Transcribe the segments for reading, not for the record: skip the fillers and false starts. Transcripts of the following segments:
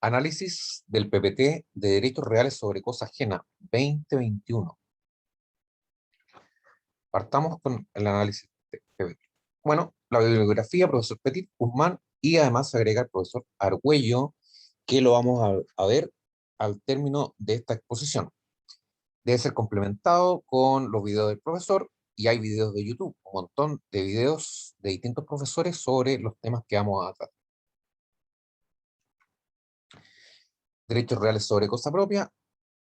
Análisis del PPT de Derechos Reales sobre Cosa Ajena 2021. Partamos con el análisis de PPT. Bueno, la bibliografía, profesor Petit, Guzmán, y además se agrega el profesor Argüello, que lo vamos a ver al término de esta exposición. Debe ser complementado con los videos del profesor, y hay videos de YouTube, un montón de videos de distintos profesores sobre los temas que vamos a tratar. Derechos reales sobre cosa propia.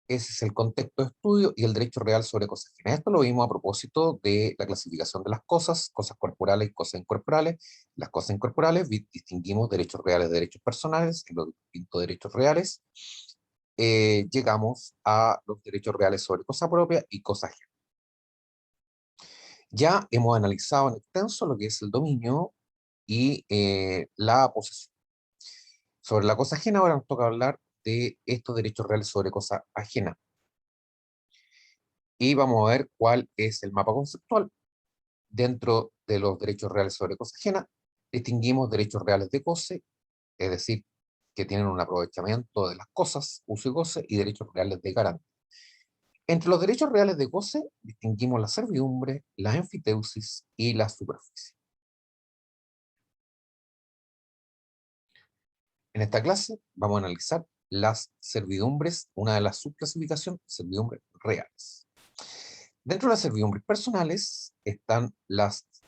Ese es el contexto de estudio y el derecho real sobre cosas ajenas. Esto lo vimos a propósito de la clasificación de las cosas corporales y cosas incorporales. Las cosas incorporales distinguimos derechos reales de derechos personales, en los distintos derechos reales. Llegamos a los derechos reales sobre cosa propia y cosa ajena. Ya hemos analizado en extenso lo que es el dominio y la posesión. Sobre la cosa ajena, ahora nos toca hablar de estos derechos reales sobre cosa ajena. Y vamos a ver cuál es el mapa conceptual. Dentro de los derechos reales sobre cosa ajena, distinguimos derechos reales de goce, es decir, que tienen un aprovechamiento de las cosas, uso y goce, y derechos reales de garantía. Entre los derechos reales de goce, distinguimos la servidumbre, la enfiteusis y la superficie. En esta clase vamos a analizar las servidumbres, una de las subclasificaciones, servidumbres reales. Dentro de las servidumbres personales están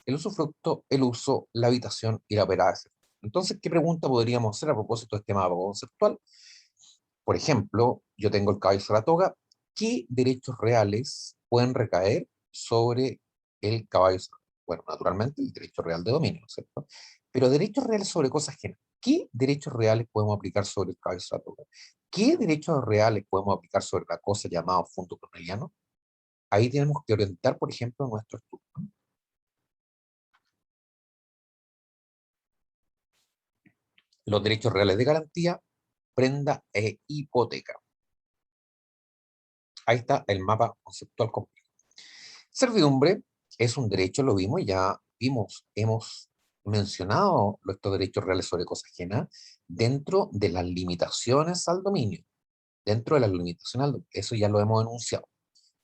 el usufructo, el uso, la habitación y la operada de servicio. Entonces, ¿qué pregunta podríamos hacer a propósito de este mapa conceptual? Por ejemplo, yo tengo el caballo Saratoga. ¿Qué derechos reales pueden recaer sobre el caballo Saratoga? Bueno, naturalmente el derecho real de dominio, ¿cierto? Pero derechos reales sobre cosas ajenas. ¿Qué derechos reales podemos aplicar sobre el caballo Saratoga? ¿Qué derechos reales podemos aplicar sobre la cosa llamada fondo corneliano? Ahí tenemos que orientar, por ejemplo, nuestro estudio. Los derechos reales de garantía, prenda e hipoteca. Ahí está el mapa conceptual completo. Servidumbre es un derecho, lo vimos, ya vimos, hemos mencionado estos derechos reales sobre cosa ajena dentro de las limitaciones al dominio. Dentro de las limitaciones al dominio. Eso ya lo hemos enunciado.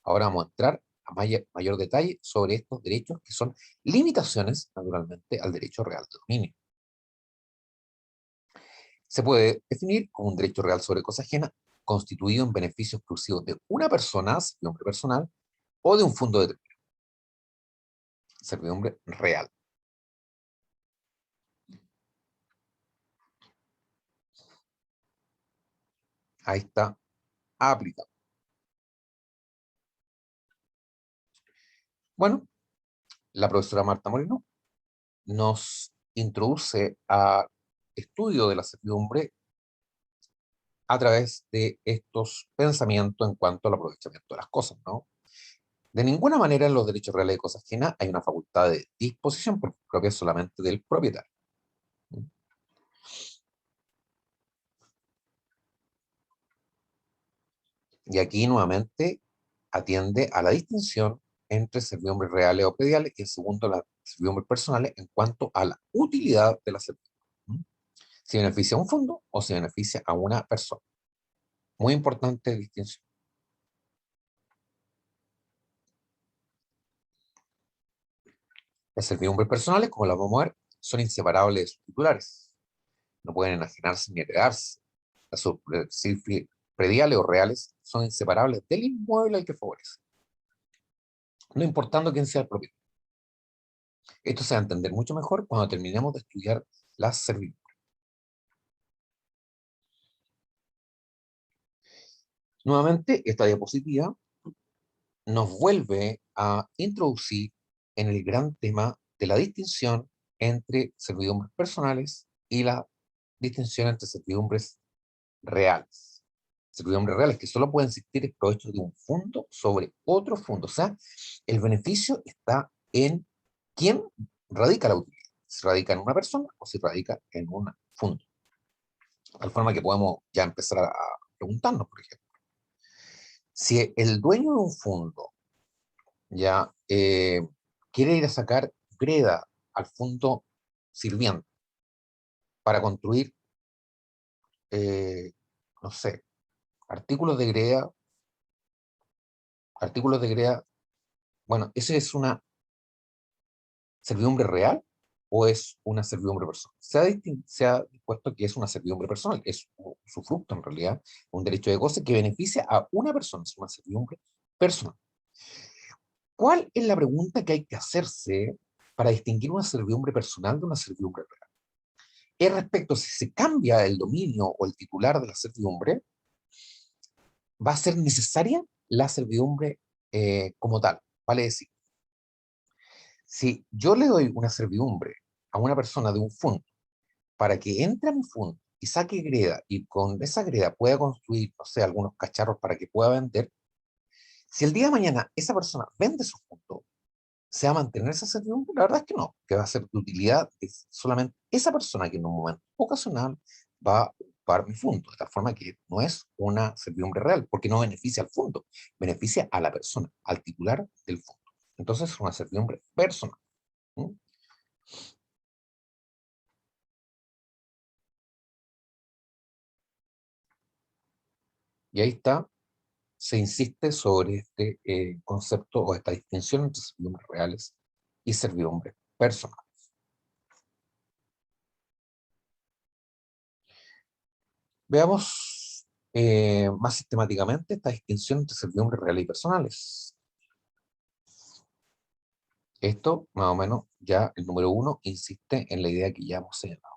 Ahora vamos a entrar a mayor detalle sobre estos derechos que son limitaciones, naturalmente, al derecho real de dominio. Se puede definir como un derecho real sobre cosa ajena constituido en beneficio exclusivo de una persona, servidumbre personal, o de un fondo determinado, servidumbre real. Ahí está aplicado. Bueno, la profesora Marta Moreno nos introduce a estudio de la servidumbre a través de estos pensamientos en cuanto al aprovechamiento de las cosas, ¿no? De ninguna manera en los derechos reales de cosas ajenas hay una facultad de disposición propia solamente del propietario. Y aquí nuevamente atiende a la distinción entre servidumbres reales o prediales y en segundo las servidumbres personales en cuanto a la utilidad de la servidumbre. Si beneficia a un fondo o si beneficia a una persona. Muy importante distinción. Las servidumbres personales, como las vamos a ver, son inseparables de sus titulares. No pueden enajenarse ni heredarse. Las superficies prediales o reales son inseparables del inmueble al que favorece, no importando quién sea el propietario. Esto se va a entender mucho mejor cuando terminemos de estudiar las servidumbres. Nuevamente, esta diapositiva nos vuelve a introducir en el gran tema de la distinción entre servidumbres personales y la distinción entre servidumbres reales. Servidumbres reales que solo pueden existir en provecho de un fondo sobre otro fondo. O sea, el beneficio está en quién radica la utilidad. Si radica en una persona o si radica en un fondo. De tal forma que podemos ya empezar a preguntarnos, por ejemplo, si el dueño de un fondo ya quiere ir a sacar greda al fondo sirviente para construir eh, no sé, artículos de GREA, artículos de GREA, bueno, ¿ese es una servidumbre real o es una servidumbre personal? Se ha dispuesto que es una servidumbre personal, es su fruto en realidad, un derecho de goce que beneficia a una persona, es una servidumbre personal. ¿Cuál es la pregunta que hay que hacerse para distinguir una servidumbre personal de una servidumbre real? Es respecto a si se cambia el dominio o el titular de la servidumbre, va a ser necesaria la servidumbre como tal. Vale decir, si yo le doy una servidumbre a una persona de un fondo para que entre a mi fondo y saque greda y con esa greda pueda construir, no sé, algunos cacharros para que pueda vender, si el día de mañana esa persona vende su fondo, ¿se va a mantener esa servidumbre? La verdad es que no, que va a ser de utilidad es solamente esa persona que en un momento ocasional va a ocupar mi fondo, de tal forma que no es una servidumbre real, porque no beneficia al fondo, beneficia a la persona, al titular del fondo. Entonces es una servidumbre personal. ¿Mm? Y ahí está, se insiste sobre este concepto o esta distinción entre servidumbres reales y servidumbres personales. Veamos más sistemáticamente esta distinción entre servidumbres reales y personales. Esto, más o menos, ya el número uno insiste en la idea que ya hemos señalado.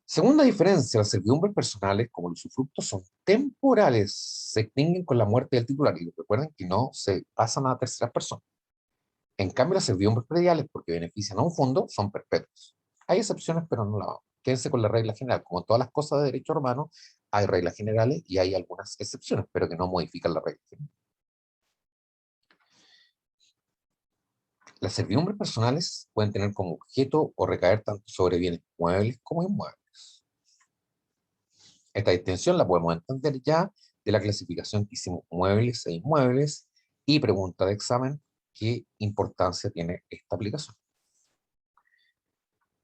Segunda diferencia, las servidumbres personales, como los usufructos, son temporales, se extinguen con la muerte del titular y recuerden que no se pasan a terceras personas. En cambio, las servidumbres prediales, porque benefician a un fondo, son perpetuas. Hay excepciones, pero no la vamos. Quédense con la regla general. Como en todas las cosas de derecho romano, hay reglas generales y hay algunas excepciones, pero que no modifican la regla general. Las servidumbres personales pueden tener como objeto o recaer tanto sobre bienes muebles como inmuebles. Esta distinción la podemos entender ya de la clasificación que hicimos muebles e inmuebles y pregunta de examen, ¿qué importancia tiene esta aplicación?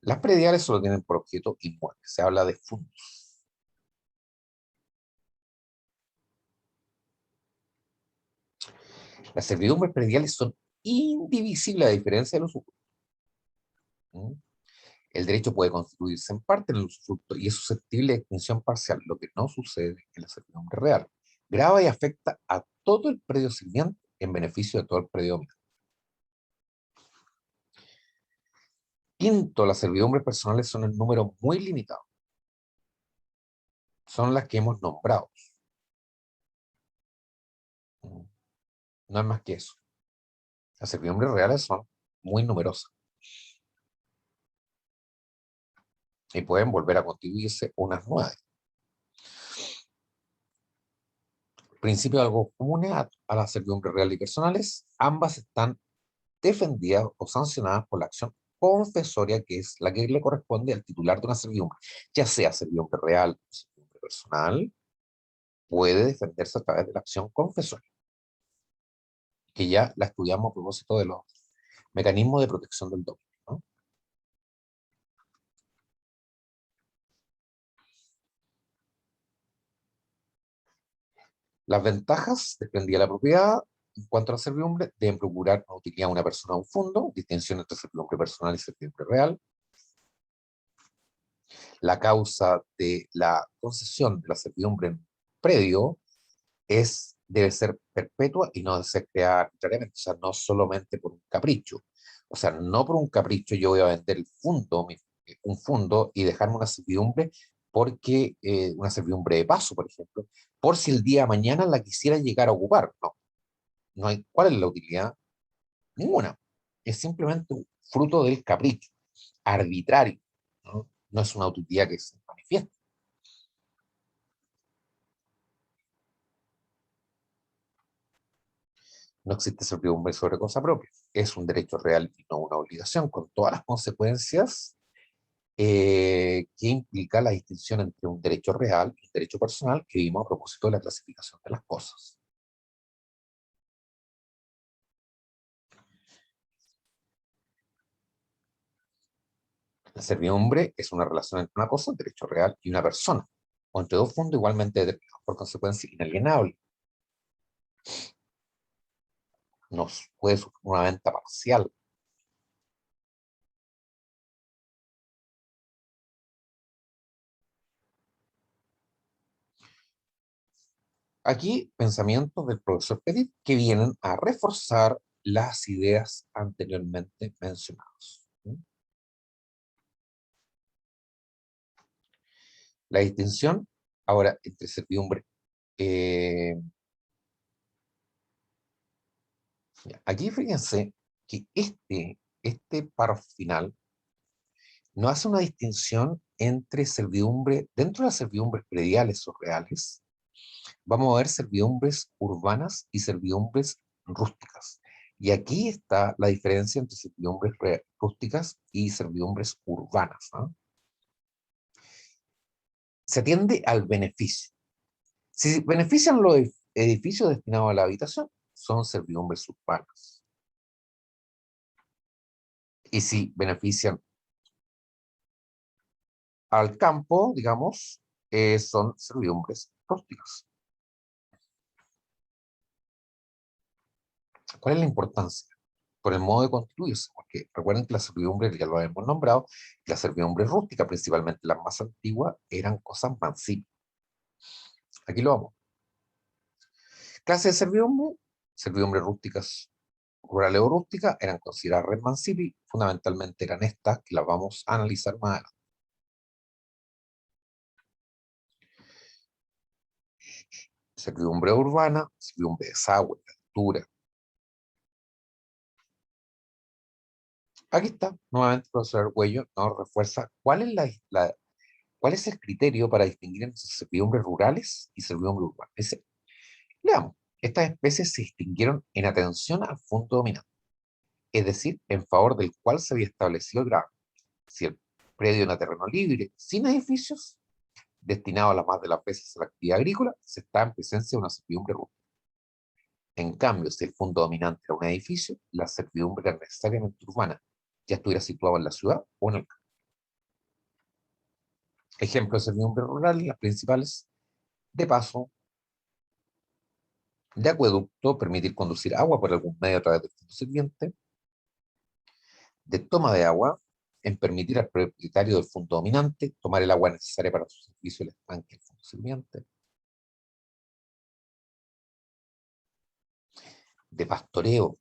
Las prediales solo tienen por objeto inmuebles, se habla de fundos. Las servidumbres prediales son indivisibles a diferencia del usufructo. ¿Mm? El derecho puede constituirse en parte en el usufructo y es susceptible de extinción parcial, lo que no sucede en la servidumbre real. Grava y afecta a todo el predio sirviente en beneficio de todo el predio dominante. Quinto, las servidumbres personales son en número muy limitado. Son las que hemos nombrado. ¿Mm? No es más que eso. Las servidumbres reales son muy numerosas y pueden volver a constituirse unas nuevas. Principio de algo comunes a las servidumbres reales y personales, ambas están defendidas o sancionadas por la acción confesoria, que es la que le corresponde al titular de una servidumbre, ya sea servidumbre real o servidumbre personal, puede defenderse a través de la acción confesoria, que ya la estudiamos a propósito de los mecanismos de protección del dominio, ¿no? Las ventajas desprendidas de la propiedad en cuanto a la servidumbre deben procurar una utilidad a una persona o un fondo, distinción entre servidumbre personal y servidumbre real. La causa de la concesión de la servidumbre en predio debe ser perpetua y no debe ser creada arbitrariamente, o sea, no solamente por un capricho. O sea, no por un capricho yo voy a vender el fondo, un fondo y dejarme una servidumbre porque una servidumbre de paso, por ejemplo, por si el día de mañana la quisiera llegar a ocupar. No, no hay, ¿cuál es la utilidad? Ninguna. Es simplemente un fruto del capricho, arbitrario, ¿no? No es una utilidad que se manifiesta. No existe certidumbre sobre cosa propia. Es un derecho real y no una obligación, con todas las consecuencias que implica la distinción entre un derecho real y un derecho personal que vimos a propósito de la clasificación de las cosas. La servidumbre es una relación entre una cosa, un derecho real, y una persona, o entre dos fondos igualmente determinados, por consecuencia inalienable. No puede sufrir una venta parcial. Aquí, pensamientos del profesor Petit que vienen a reforzar las ideas anteriormente mencionadas. La distinción ahora entre servidumbre. eh, Aquí fíjense que este párrafo final no hace una distinción entre servidumbre, dentro de las servidumbres prediales o reales, vamos a ver servidumbres urbanas y servidumbres rústicas. Y aquí está la diferencia entre servidumbres rústicas y servidumbres urbanas, ¿no? Se atiende al beneficio. Si benefician los edificios destinados a la habitación, son servidumbres urbanas. Y si benefician al campo, digamos, son servidumbres rústicas. ¿Cuál es la importancia? Por el modo de constituirse, porque recuerden que las servidumbres, ya lo hemos nombrado, las servidumbres rústicas, principalmente las más antiguas, eran cosas mansibas. Aquí lo vamos. Clase de servidumbre, servidumbres rústicas, rurales o rústicas, eran consideradas red mansipi, fundamentalmente eran estas, que las vamos a analizar más adelante. Servidumbre urbana, servidumbre de desagüe, de altura. Aquí está, nuevamente el profesor Argüello nos refuerza cuál es el criterio para distinguir entre servidumbres rurales y servidumbres urbanas. Dice, leamos, estas especies se distinguieron en atención al fondo dominante, es decir, en favor del cual se había establecido el gravamen. Si el predio era terreno libre, sin edificios, destinado a la más de las veces a la actividad agrícola, se está en presencia de una servidumbre rústica. En cambio, si el fondo dominante era un edificio, la servidumbre era necesariamente urbana, ya estuviera situado en la ciudad o en el campo. Ejemplos de servidumbre rural, las principales: de paso, de acueducto, permitir conducir agua por algún medio a través del fondo sirviente; de toma de agua, en permitir al propietario del fondo dominante tomar el agua necesaria para su servicio del estanque del fondo sirviente; de pastoreo.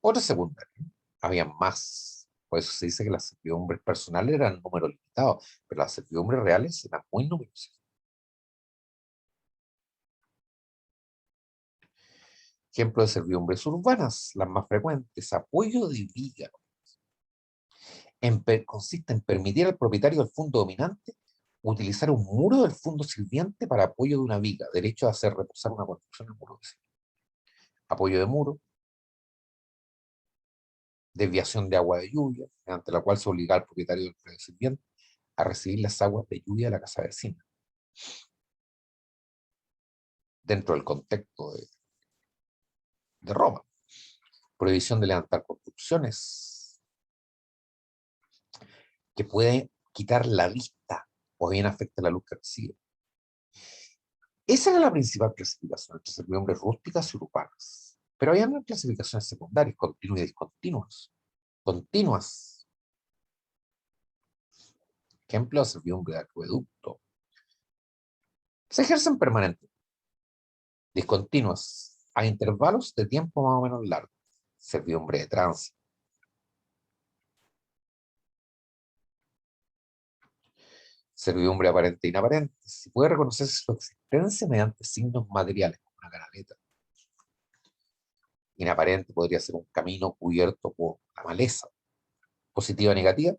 Otra secundaria, había más. Por eso se dice que las servidumbres personales eran en número limitado, pero las servidumbres reales eran muy numerosas. Ejemplo de servidumbres urbanas, las más frecuentes: apoyo de viga. Consiste en permitir al propietario del fondo dominante utilizar un muro del fondo sirviente para apoyo de una viga, derecho a hacer reposar una construcción en el muro. Apoyo de muro, desviación de agua de lluvia, mediante la cual se obliga al propietario del predio sirviente a recibir las aguas de lluvia de la casa vecina. Dentro del contexto de Roma, prohibición de levantar construcciones que pueden quitar la vista o bien afecta la luz que recibe. Esa era la principal clasificación entre servidumbres rústicas y urbanas. Pero había clasificaciones secundarias, continuas y discontinuas. Continuas, ejemplo, servidumbre de acueducto, se ejercen permanentemente. Discontinuas, a intervalos de tiempo más o menos largos. Servidumbre de tránsito. Servidumbre aparente e inaparente. Se puede reconocer su existencia mediante signos materiales, como una canaleta. Inaparente podría ser un camino cubierto por la maleza. Positiva o negativa,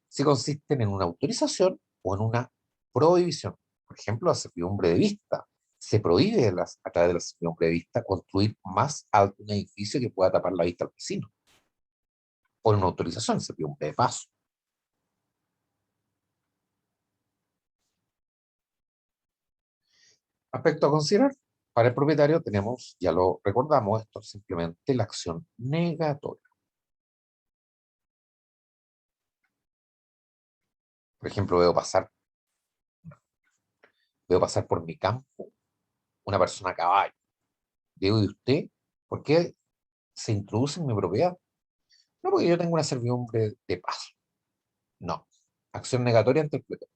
si consisten en una autorización o en una prohibición. Por ejemplo, la servidumbre de vista. Se prohíbe a través de la servidumbre de vista construir más alto un edificio que pueda tapar la vista al vecino. O en una autorización, servidumbre de paso. Aspecto a considerar: para el propietario tenemos, ya lo recordamos, esto simplemente la acción negatoria. Por ejemplo, veo pasar por mi campo una persona a caballo. Digo, ¿y usted? ¿Por qué se introduce en mi propiedad? No, porque yo tengo una servidumbre de paso. No. Acción negatoria ante el pleito.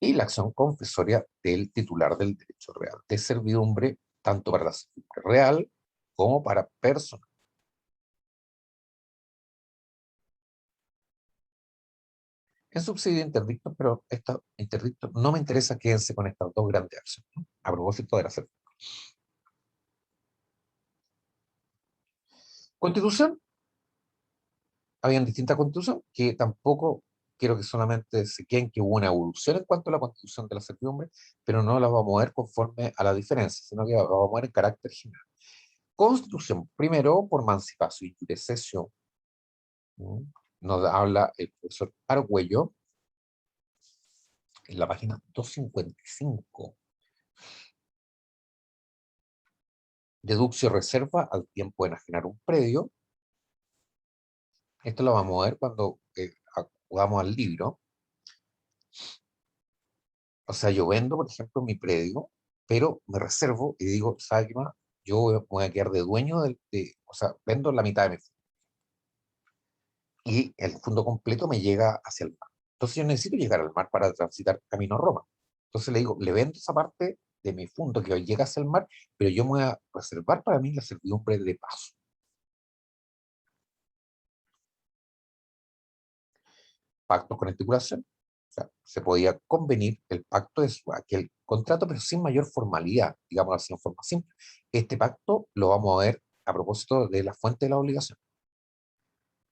Y la acción confesoria del titular del derecho real de servidumbre, tanto para la servidumbre real como para personal. En subsidio interdicto, pero esta interdicto no me interesa, quédense con estas dos grandes acciones, ¿no? A propósito de la servidumbre. Constitución, habían distintas constituciones que tampoco quiero que solamente se queden que hubo una evolución en cuanto a la constitución de la servidumbre, pero no la vamos a ver conforme a la diferencia, sino que la vamos a ver en carácter general. Constitución, primero por Mancipacio y Iure Sesio, ¿no? Nos habla el profesor Argüello en la página 255. Deduccio reserva al tiempo de enajenar un predio. Esto lo vamos a ver cuando acudamos al libro. O sea, yo vendo, por ejemplo, mi predio, pero me reservo y digo, ¿sabe qué más? Yo voy a quedar de dueño o sea, vendo la mitad de mi fondo y el fondo completo me llega hacia el mar. Entonces yo necesito llegar al mar para transitar camino a Roma. Entonces le digo, le vendo esa parte de mi fondo que hoy llega hacia el mar, pero yo me voy a reservar para mí la servidumbre de paso. Pactos con estipulación. O sea, se podía convenir el pacto de aquel contrato, pero sin mayor formalidad, digamos así, en forma simple. Este pacto lo vamos a ver a propósito de la fuente de la obligación.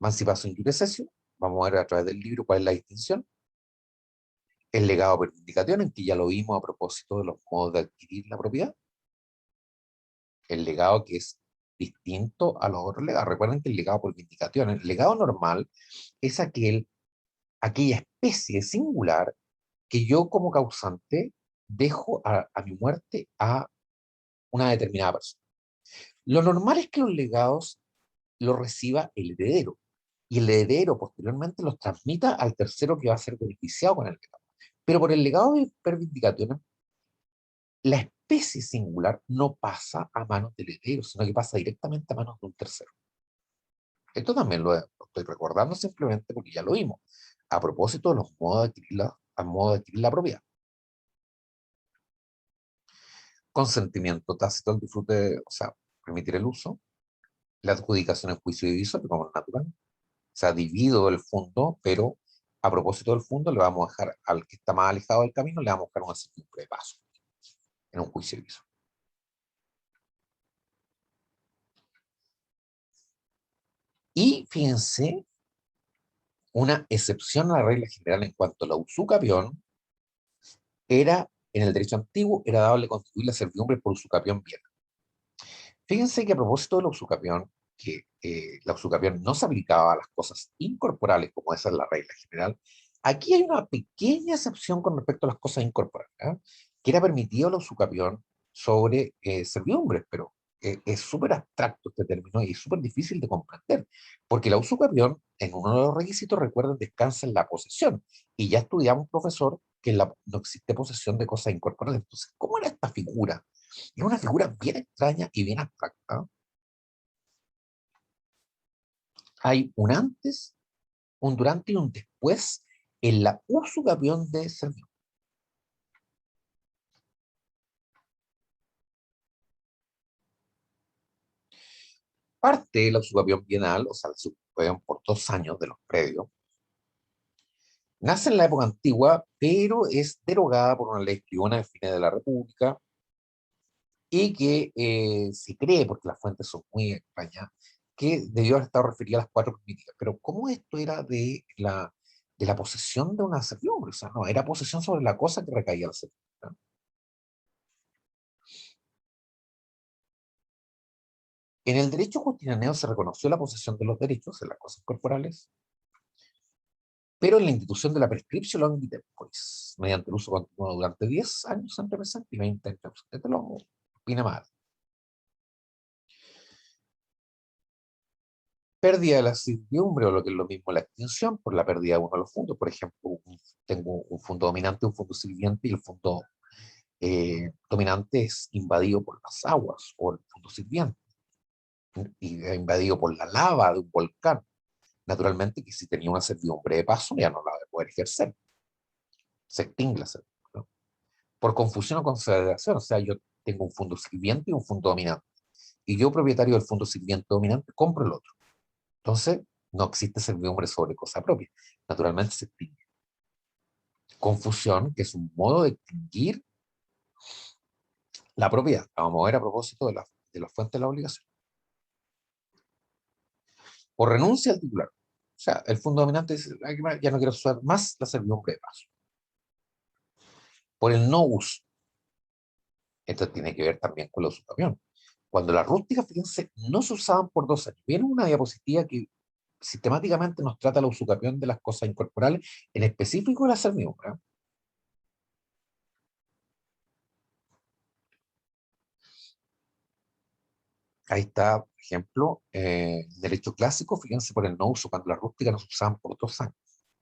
Emancipación y cesio, vamos a ver a través del libro cuál es la distinción. El legado per vindicación, en que ya lo vimos a propósito de los modos de adquirir la propiedad. El legado que es distinto a los otros legados. Recuerden que el legado por vindicación, el legado normal es aquella especie singular que yo como causante dejo a mi muerte a una determinada persona. Lo normal es que los legados los reciba el heredero y el heredero posteriormente los transmita al tercero que va a ser beneficiado con el legado. Pero por el legado de pervindicación, la especie singular no pasa a manos del heredero, sino que pasa directamente a manos de un tercero. Esto también lo estoy recordando simplemente porque ya lo vimos, a propósito de los modos de adquirir la propiedad. Consentimiento tácito al disfrute, o sea, permitir el uso, la adjudicación en juicio divisorio, como es natural. O sea, divido el fondo, pero a propósito del fondo le vamos a dejar al que está más alejado del camino, le vamos a dejar una certidumbre de paso en un juicio divisorio. Y fíjense, una excepción a la regla general en cuanto a la usucapión era, en el derecho antiguo, era dable constituir la servidumbre por usucapión bien. Fíjense que a propósito de la usucapión, que la usucapión no se aplicaba a las cosas incorporales, como esa es la regla general, aquí hay una pequeña excepción con respecto a las cosas incorporales, ¿eh? Que era permitido la usucapión sobre servidumbres, pero es súper abstracto este término y es súper difícil de comprender, porque la usucapión, en uno de los requisitos, recuerden, descansa en la posesión, y ya estudiamos, profesor, que no existe posesión de cosas incorporales. Entonces, ¿cómo era esta figura? Es una figura bien extraña y bien abstracta. Hay un antes, un durante y un después en la usucapión de servicio. Parte de la usucapión bienal, o sea, la usucapión por 2 años de los predios, nace en la época antigua, pero es derogada por una ley escribana de fines de la República y que se cree, porque las fuentes son muy extrañas, que debió haber estado referida a las cuatro primitivas. Pero ¿cómo esto era de la posesión de una servidumbre? O sea, no, era posesión sobre la cosa que recaía la servidumbre, ¿no? En el derecho justinianeo se reconoció la posesión de los derechos en las cosas corporales, pero en la institución de la prescripción long temporis, mediante el uso continuo durante 10 años entre presente y 20 entre ausente. Esto lo opina mal. pérdida de la servidumbre, o lo que es lo mismo la extinción, por la pérdida de uno de los fondos. Por ejemplo, tengo un fondo dominante, un fondo sirviente, y el fondo dominante es invadido por las aguas, o el fondo sirviente, y es invadido por la lava de un volcán. Naturalmente que si tenía una servidumbre de paso, ya no la va a poder ejercer, se extingue la servidumbre, ¿no? Por confusión o confederación, o sea, yo tengo un fondo sirviente y un fondo dominante, y yo, propietario del fondo sirviente dominante, compro el otro. Entonces, no existe servidumbre sobre cosa propia. Naturalmente se extingue. Confusión, que es un modo de extinguir la propiedad. Vamos a ver a propósito de la fuente de la obligación. O renuncia al titular. O sea, el fondo dominante dice, "Ay, ya no quiero usar más la servidumbre de paso". Por el no uso. Esto tiene que ver también con la usucapión. Cuando las rústicas, fíjense, no se usaban por 2 años. Viene una diapositiva que sistemáticamente nos trata la usucapión de las cosas incorporales, en específico de la servidumbre, ¿eh? Ahí está, por ejemplo, derecho clásico, fíjense, por el no uso, cuando las rústicas no se usaban por 2 años.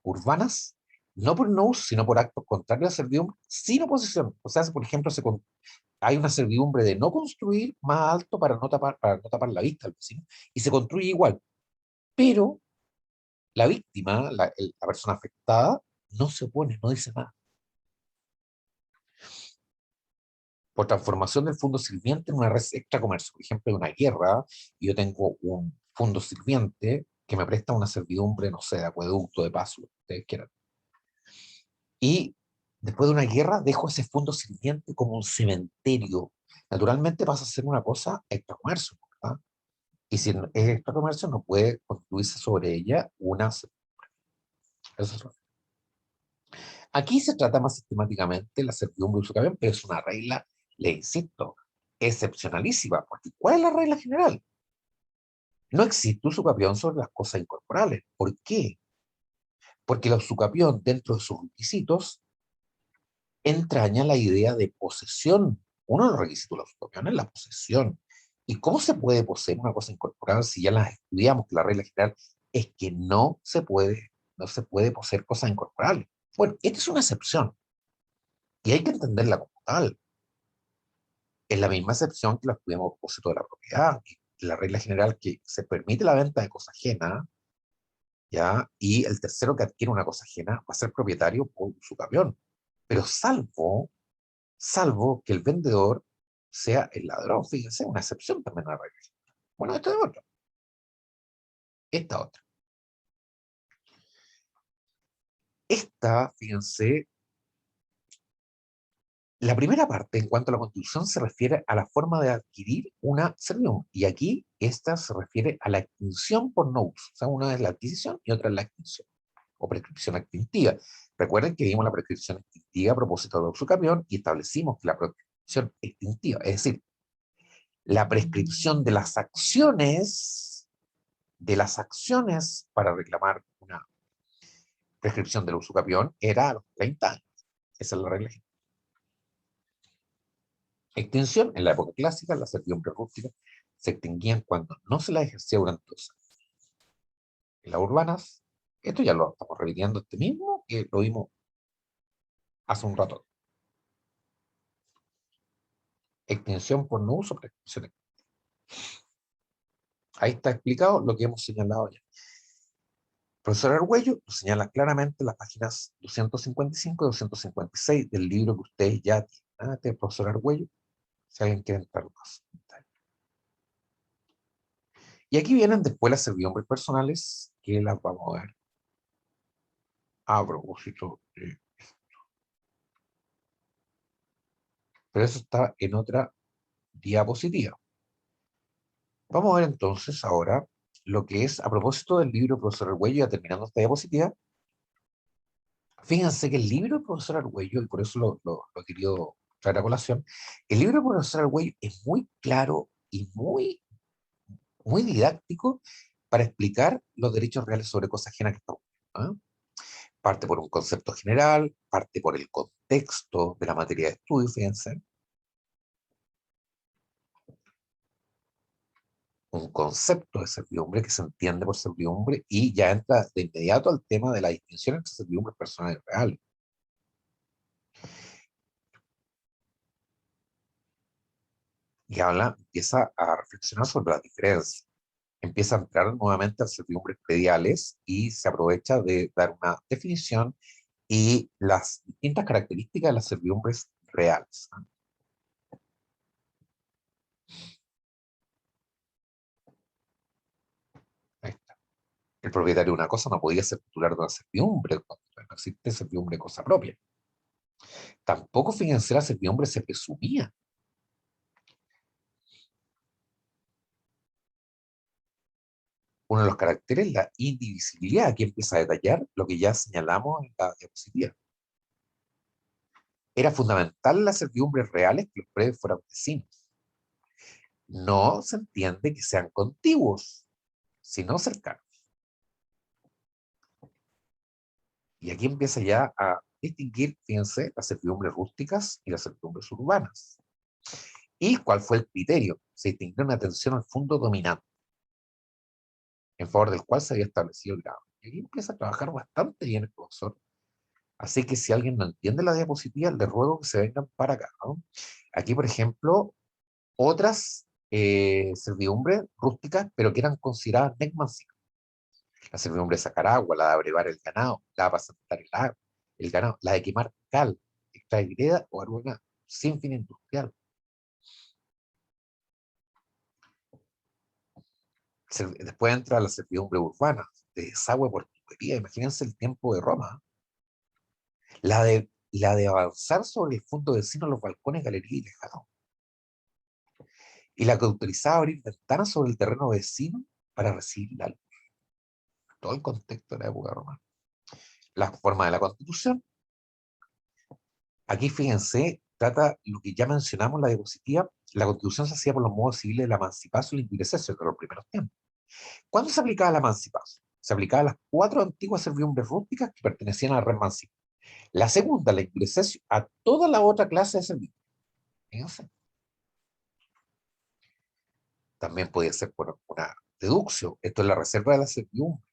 Urbanas, no por no uso, sino por actos contrarios a la servidumbre, sin oposición. O sea, si, por ejemplo, hay una servidumbre de no construir más alto para no tapar la vista al vecino, y se construye igual, pero la víctima, la persona afectada, no se opone, no dice nada. Por transformación del fondo sirviente en una red extra comercio, por ejemplo, en una guerra, y yo tengo un fondo sirviente que me presta una servidumbre, no sé, de acueducto, de paso, lo que ustedes quieran. Y después de una guerra dejo ese fondo sirviente como un cementerio. Naturalmente pasa a ser una cosa extra comercio, ¿verdad? Y si es extra comercio, no puede construirse sobre ella una. Eso es. Aquí se trata más sistemáticamente la servidumbre de uso capión, pero es una regla, le insisto, excepcionalísima, porque ¿cuál es la regla general? No existe usucapión sobre las cosas incorporales. ¿Por qué? Porque la usucapión, dentro de sus requisitos, entraña la idea de posesión. Uno de los requisitos de la usucapión es la posesión. ¿Y cómo se puede poseer una cosa incorporada si ya las estudiamos, que la regla general es que no se puede poseer cosas incorporales? Bueno, esta es una excepción y hay que entenderla como tal. Es la misma excepción que la estudiamos a propósito de la propiedad, que la regla general que se permite la venta de cosa ajena, ¿ya? Y el tercero que adquiere una cosa ajena va a ser propietario por su camión. Pero salvo que el vendedor sea el ladrón, fíjense, una excepción también a la regla. Bueno, esta es otra. Esta otra. Esta, fíjense, la primera parte en cuanto a la constitución se refiere a la forma de adquirir una servidumbre. Y aquí esta se refiere a la extinción por no uso. O sea, una es la adquisición y otra es la extinción o prescripción extintiva. Recuerden que vimos la prescripción extintiva a propósito de uso camión y establecimos que la prescripción extintiva, es decir, la prescripción de las acciones para reclamar una prescripción del uso capión era a los 30 años. Esa es la regla. Extinción, en la época clásica, las servidumbre rústica se extinguían cuando no se las ejercía durante 2 años. En las urbanas, esto ya lo estamos repitiendo este mismo, que lo vimos hace un rato. Extinción por no uso, prescripción. Ahí está explicado lo que hemos señalado ya. Profesor Argüello lo señala claramente en las páginas 255 y 256 del libro que ustedes ya tienen. Este profesor Argüello, si alguien quiere entrar más. Y aquí vienen después las servidumbres personales, que las vamos a ver a propósito. Pero eso está en otra diapositiva. Vamos a ver entonces ahora lo que es a propósito del libro del profesor Argüello, ya terminando esta diapositiva. Fíjense que el libro del profesor Argüello, y por eso lo he querido traer a colación, el libro del profesor Argüello es muy claro y muy, muy didáctico para explicar los derechos reales sobre cosas ajenas que estamos viendo, ¿ah? Parte por un concepto general, parte por el contexto de la materia de estudio, fíjense. un concepto de servidumbre que se entiende por servidumbre y ya entra de inmediato al tema de la distinción entre servidumbres personales y reales. Y empieza a reflexionar sobre las diferencias. Empieza a entrar nuevamente a servidumbres prediales y se aprovecha de dar una definición y las distintas características de las servidumbres reales. Ahí está. El propietario de una cosa no podía ser titular de una servidumbre, no existe servidumbre de cosa propia. Tampoco, fíjense, la servidumbre se presumía. Uno de los caracteres, la indivisibilidad, aquí empieza a detallar lo que ya señalamos en la diapositiva. Era fundamental en las servidumbres reales que los predios fueran vecinos. No se entiende que sean contiguos, sino cercanos. Y aquí empieza ya a distinguir, fíjense, las servidumbres rústicas y las servidumbres urbanas. ¿Y cuál fue el criterio? Se distinguió una atención al fondo dominante, en favor del cual se había establecido el grado. Y aquí empieza a trabajar bastante bien el profesor. Así que si alguien no entiende la diapositiva, le ruego que se vengan para acá, ¿no? Aquí, por ejemplo, otras servidumbres rústicas, pero que eran consideradas necmancicas. La servidumbre de sacar agua, la de abrevar el ganado, la de apacentar el ganado, la de quemar cal, extraer greda o alguna sin fin industrial. Después entra la servidumbre urbana, de desagüe por tubería. Imagínense el tiempo de Roma. La de avanzar sobre el fondo vecino, los balcones, galerías y tejados. Y la que autorizaba abrir ventanas sobre el terreno vecino para recibir la luz. Todo el contexto de la época romana. La forma de la constitución. Aquí, fíjense, trata lo que ya mencionamos en la diapositiva. La constitución se hacía por los modos civiles de la emancipación y el ingreso de los primeros tiempos. ¿Cuándo se aplicaba la emancipación? Se aplicaba a las 4 antiguas servidumbres rústicas que pertenecían a la red emancipada. La segunda, la ingresación a toda la otra clase de servicios. Fíjense. También podía ser por una deducción. Esto es la reserva de la servidumbre.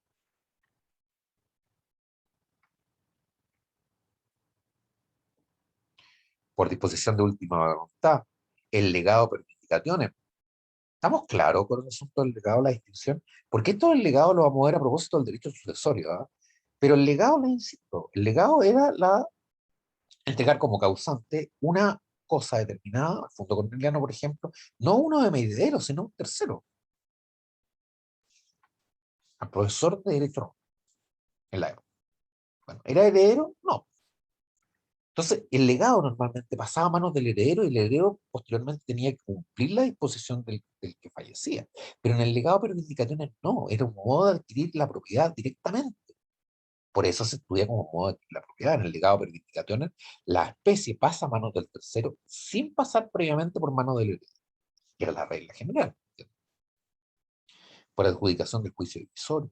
Por disposición de última voluntad. El legado per indicaciones. ¿Estamos claros con el asunto del legado, la distinción? Porque esto del legado lo vamos a ver a propósito del derecho sucesorio, ¿ah? Pero el legado, le insisto, el legado era entregar como causante una cosa determinada, al fondo corneliano, por ejemplo, no uno de heredero, sino un tercero, al profesor de derecho no, en la época. Bueno, ¿era heredero? No. Entonces, el legado normalmente pasaba a manos del heredero y el heredero posteriormente tenía que cumplir la disposición del que fallecía. Pero en el legado per indicaciones no, era un modo de adquirir la propiedad directamente. Por eso se estudia como modo de adquirir la propiedad. En el legado per indicaciones, la especie pasa a manos del tercero sin pasar previamente por manos del heredero, que era la regla general, por adjudicación del juicio divisorio.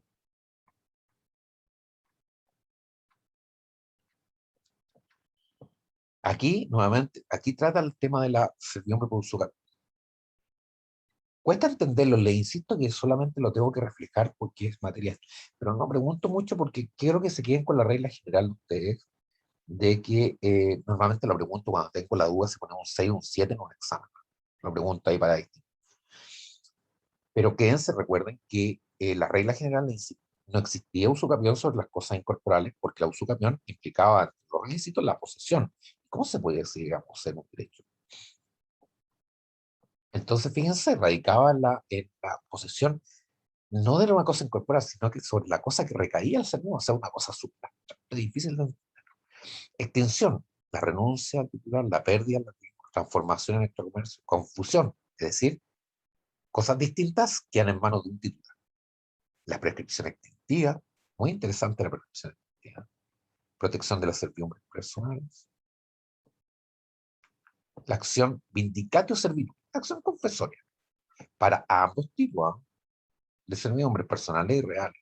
Aquí, nuevamente, aquí trata el tema de la servidumbre por uso. Cuesta entenderlo, le insisto que solamente lo tengo que reflejar porque es material, pero no pregunto mucho porque quiero que se queden con la regla general de ustedes, de que normalmente lo pregunto cuando tengo la duda si ponemos un 6 o un 7 en un examen. Lo pregunto ahí para distinguir. Pero quédense, recuerden que la regla general, insisto, no existía usucapión sobre las cosas incorporales porque la usucapión implicaba, entre los requisitos, la posesión. ¿Cómo se puede decir, digamos, ser un derecho? Entonces, fíjense, radicaba en la posesión no de una cosa incorporal, sino que sobre la cosa que recaía al ser humano, o sea, una cosa súper difícil de extinción, la renuncia al titular, la pérdida, la transformación en extracomercio, confusión, es decir, cosas distintas quedan en manos de un titular. La prescripción extintiva, muy interesante la prescripción extintiva, protección de las servidumbres personales, la acción vindicatio servitum, la acción confesoria, para ambos tipos de servidumbres personales y reales.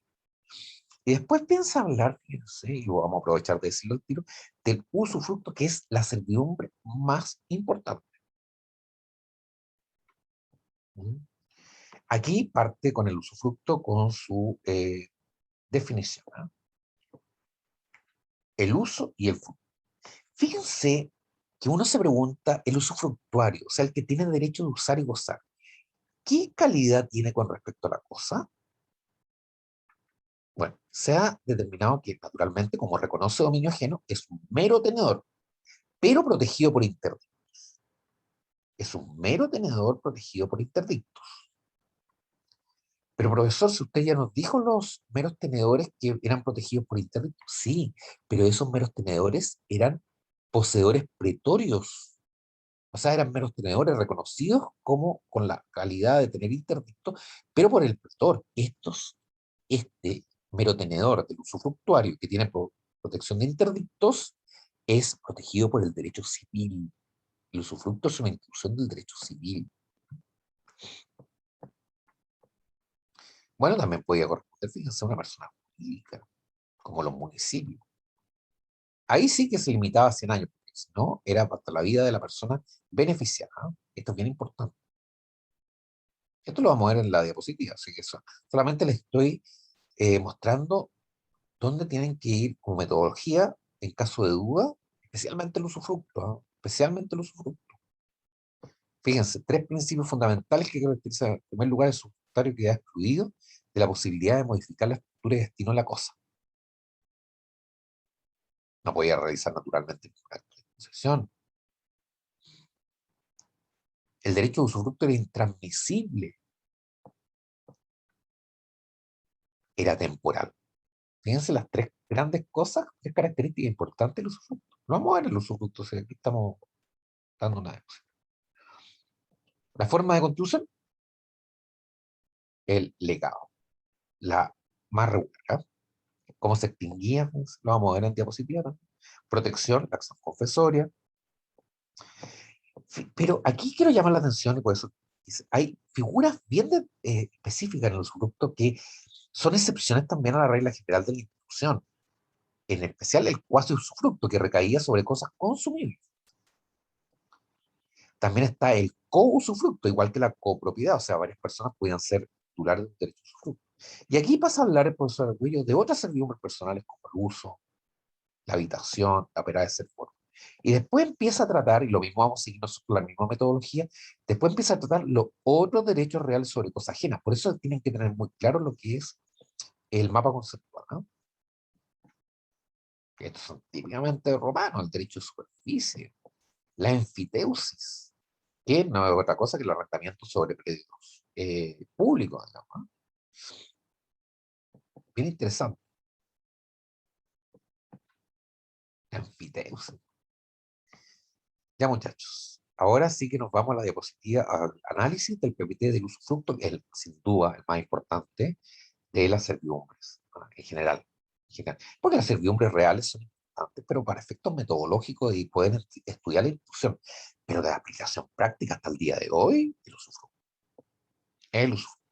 Y después piensa hablar, fíjense, y vamos a aprovechar de decirlo al tiro, del usufructo, que es la servidumbre más importante. ¿Mm? Aquí parte con el usufructo con su definición, ¿ah? El uso y el fruto. Fíjense que uno se pregunta el usufructuario, o sea, el que tiene derecho de usar y gozar, ¿qué calidad tiene con respecto a la cosa? Bueno, se ha determinado que naturalmente, como reconoce dominio ajeno, es un mero tenedor, pero protegido por interdicto. Es un mero tenedor protegido por interdicto. Pero profesor, si usted ya nos dijo los meros tenedores que eran protegidos por interdicto, sí, pero esos meros tenedores eran poseedores pretorios, o sea, eran meros tenedores reconocidos como con la calidad de tener interdicto, pero por el pretor. Este mero tenedor del usufructuario que tiene protección de interdictos es protegido por el derecho civil. El usufructo es una institución del derecho civil. Bueno, también podía corresponder, fíjense, a una persona jurídica, como los municipios. Ahí sí que se limitaba a 100 años, porque si no, era hasta la vida de la persona beneficiada, ¿no? Esto es bien importante. Esto lo vamos a ver en la diapositiva, así que solamente les estoy mostrando dónde tienen que ir como metodología en caso de duda, especialmente el usufructo, ¿no? Especialmente el usufructo. Fíjense, tres principios fundamentales que caracterizan. En primer lugar, el usufructuario queda excluido de la posibilidad de modificar la estructura y destino de la cosa. No podía realizar naturalmente ningún acto de posesión. El derecho de usufructo era intransmisible, era temporal. Fíjense las tres grandes cosas, tres características importantes del usufructo. No vamos a ver el usufructo, si aquí estamos dando una cosa. La forma de construcción, el legado, la más regular. Cómo se extinguía, pues, lo vamos a ver en diapositiva, ¿no? Protección, la acción confesoria. Pero aquí quiero llamar la atención, y por eso hay figuras bien específicas en el usufructo que son excepciones también a la regla general de la institución, en especial el cuasi usufructo que recaía sobre cosas consumibles. También está el co-usufructo, igual que la copropiedad, o sea, varias personas podían ser titulares de un derecho de usufructo. Y aquí pasa a hablar el profesor Arguello de otras servidumbres personales como el uso, la habitación, la opera de ser forma. Y después empieza a tratar, y lo mismo vamos a seguir nosotros la misma metodología, después empieza a tratar los otros derechos reales sobre cosas ajenas. Por eso tienen que tener muy claro lo que es el mapa conceptual, ¿no? Que estos son típicamente romanos, el derecho de superficie, la enfiteusis, que no es otra cosa que el arrendamiento sobre predios públicos, digamos, ¿no? Bien interesante, la enfiteusis. Ya muchachos, ahora sí que nos vamos a la diapositiva, al análisis del PPT del usufructo, que es sin duda el más importante de las servidumbres, ¿no? En general. Porque las servidumbres reales son importantes, pero para efectos metodológicos y pueden estudiar la institución, pero de aplicación práctica hasta el día de hoy, el usufructo. El usufructo.